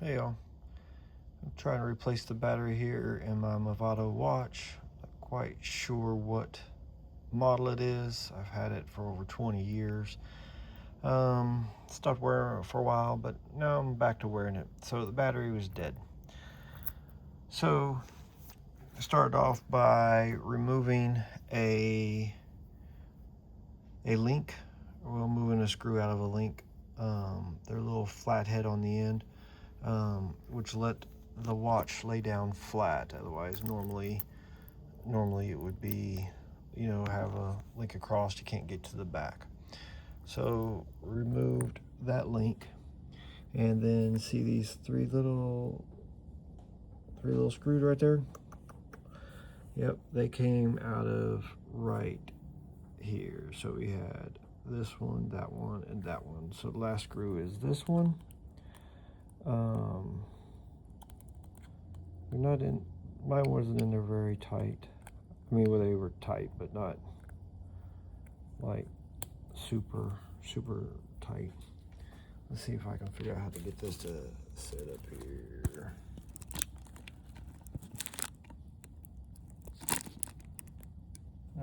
Hey y'all, I'm trying to replace the battery here in my Movado watch. Not quite sure what model it is. I've had it for over 20 years. Stopped wearing it for a while, but now I'm back to wearing it. So the battery was dead. So I started off by removing a link. Well, moving a screw out of a link. There's a little flat head on the end, which let the watch lay down flat. Otherwise, normally it would be, have a link across. You can't get to the back. So removed that link, and then see these three little screws right there. Yep, they came out of right here. So we had this one, that one, and that one. So the last screw is this one. They're not in, mine wasn't in there very tight. I mean, well, they were tight, but not like super tight. Let's see if I can figure out how to get this to sit up here.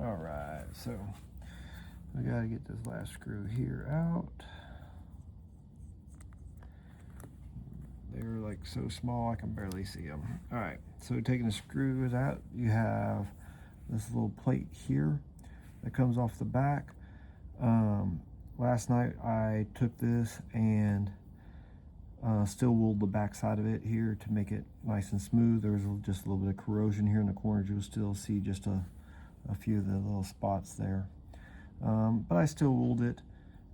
All right, so we got to get this last screw here out. They're like so small I can barely see them. All right, so taking the screws out, you have this little plate here that comes off the back. Last night I took this and still wooled the back side of it here to make it nice and smooth. There was just a little bit of corrosion here in the corners. You'll still see just a few of the little spots there. But I still wooled it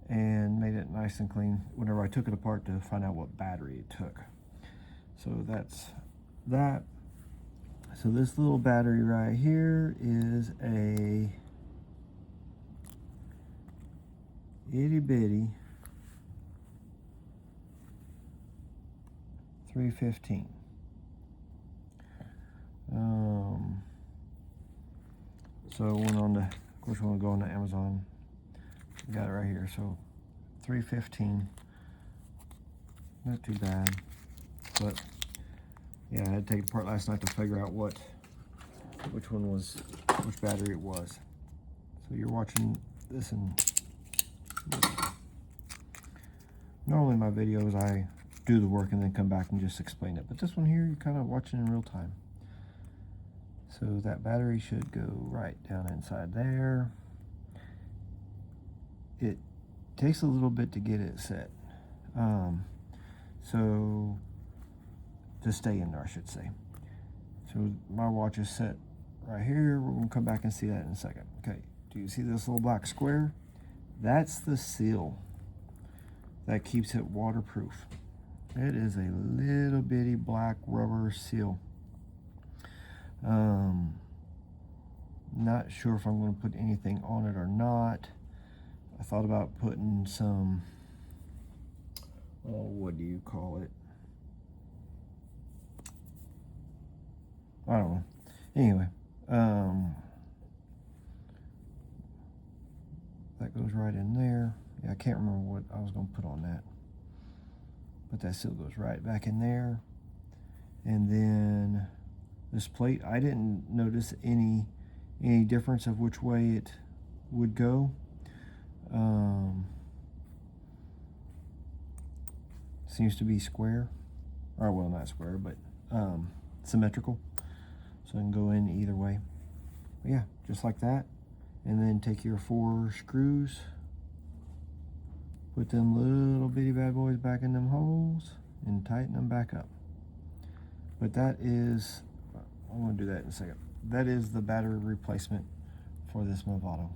and made it nice and clean whenever I took it apart to find out what battery it took. So that's that. So this little battery right here is a itty bitty 315. So went on to, of course, we want to go on to Amazon. We got it right here. So 315, not too bad. But yeah, I had to take it apart last night to figure out which battery it was. So you're watching this, and normally my videos I do the work and then come back and just explain it, but this one here you're kind of watching in real time. So that battery should go right down inside there. It takes a little bit to get it set, so to stay in there, I should say. So my watch is set right here. We're going to come back and see that in a second. Okay, do you see this little black square? That's the seal that keeps it waterproof. It is a little bitty black rubber seal. Not sure if I'm going to put anything on it or not. I thought about putting some, what do you call it? I don't know. Anyway, that goes right in there. Yeah, I can't remember what I was going to put on that, but that still goes right back in there. And then this plate, I didn't notice any difference of which way it would go. Seems to be square, or well, not square, but symmetrical, so it can go in either way. But yeah, just like that. And then take your 4 screws, put them little bitty bad boys back in them holes, and tighten them back up. But that is, I'm going to do that in a second. That is the battery replacement for this Movado.